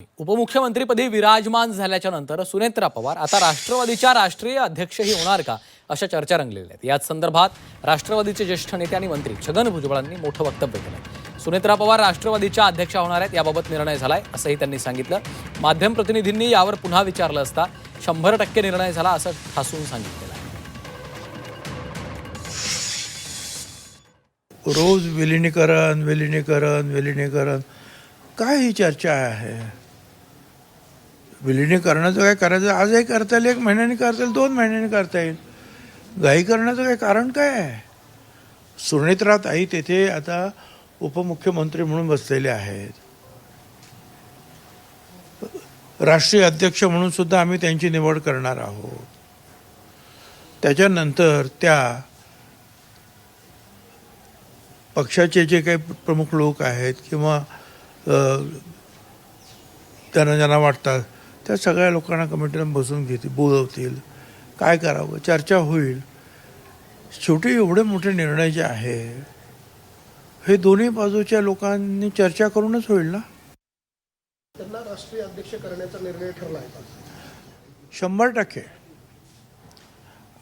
उपमुख्यमंत्रीपदी विराजमान झाल्याच्या नंतर सुनेत्रा पवार आता राष्ट्रवादीच्या राष्ट्रीय अध्यक्षही होणार का अशा चर्चा रंगलेल्या आहेत। याच संदर्भात राष्ट्रवादीचे ज्येष्ठ नेते आणि मंत्री छगन भुजबळांनी मोठं वक्तव्य केलं। सुनेत्रा पवार राष्ट्रवादीच्या अध्यक्ष होणार आहेत याबाबत निर्णय झालाय असंही त्यांनी सांगितलं। माध्यम प्रतिनिधींनी यावर पुन्हा विचारलं असता 100% निर्णय झाला असं ठासून सांगितलं आहे। रोज विलिनीकरण काय ही चर्चा आहे? विलिनीकरणाचं काय करायचं? आजही करता येईल, 1 महिन्याने करता येईल, 2 महिन्याने करता येईल। घाई करण्याचं काय कारण काय आहे? सुनेत्राताई तेथे आता उपमुख्यमंत्री म्हणून बसलेले आहेत। राष्ट्रीय अध्यक्ष म्हणून सुद्धा आम्ही त्यांची निवड करणार आहोत। त्याच्यानंतर त्या पक्षाचे जे काही प्रमुख लोक आहेत किंवा ज्यांना वाटतात त्या सगळ्या लोकांना कमिटीला बसून बोलवतील, काय करावं चर्चा होईल। शेवटी एवढे मोठे निर्णय जे आहे हे दोन्ही बाजूच्या लोकांनी चर्चा करूनच होईल ना। त्यांना राष्ट्रीय अध्यक्ष करण्याचा निर्णय ठरला आहे का? 100%।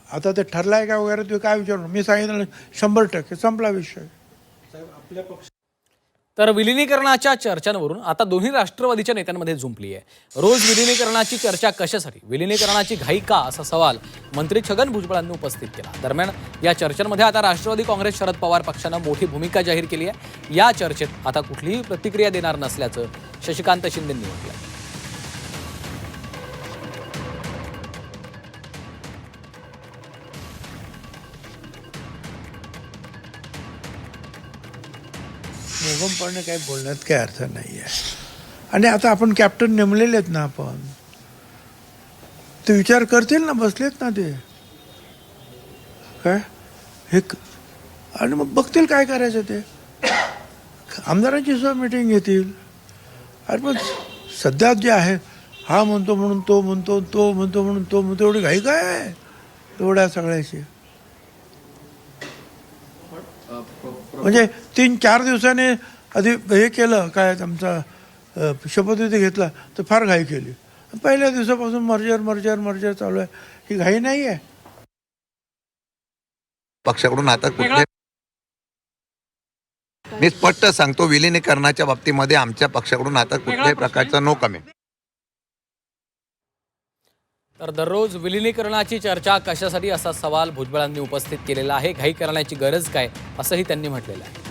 आता ते ठरलाय का वगैरे ते काय विचारू? मी सांगितलं 100% संपला विषय। तर विलिनीकरणाच्या चर्चांवरून आता दोन्ही राष्ट्रवादीच्या नेत्यांमध्ये जुंपली आहे। रोज विलिनीकरणाची चर्चा कशासाठी, विलिनीकरणाची घाई का असा सवाल मंत्री छगन भुजबळांनी उपस्थित केला। दरम्यान या चर्चांमध्ये आता राष्ट्रवादी काँग्रेस शरद पवार पक्षानं मोठी भूमिका जाहीर केली आहे। या चर्चेत आता कुठलीही प्रतिक्रिया देणार नसल्याचं शशिकांत शिंदेंनी म्हटलं। मोगमपणे काही बोलण्यात काही अर्थ नाही आहे। आणि आता आपण कॅप्टन नेमलेले आहेत ना, आपण ते विचार करतील ना, बसलेत ना ते काय हे आणि मग बघतील काय करायचं ते। आमदारांची सुद्धा मीटिंग घेतील। आणि मग सध्या जे आहे हा म्हणतो म्हणून तो म्हणतो, तो म्हणतो म्हणून तो म्हणतो, एवढी घाई काय आहे एवढ्या सगळ्याची? म्हणजे 3-4 दिवसाने आधी हे केलं काय, आमचा शपथविधी घेतला तर फार घाई केली। पहिल्या दिवसापासून मर्जर चालू आहे। ही घाई नाही आहे। पक्षाकडून आता कुठले मी स्पष्ट सांगतो, विलिनीकरणाच्या बाबतीमध्ये आमच्या पक्षाकडून आता कुठल्याही प्रकारचा नो कमेंट। तर दररोज विलिनीकरणाची चर्चा कशासाठी असा सवाल भुजबळांनी उपस्थित केलेला आहे। घाई करण्याची गरज काय असंही त्यांनी म्हटलेलं आहे।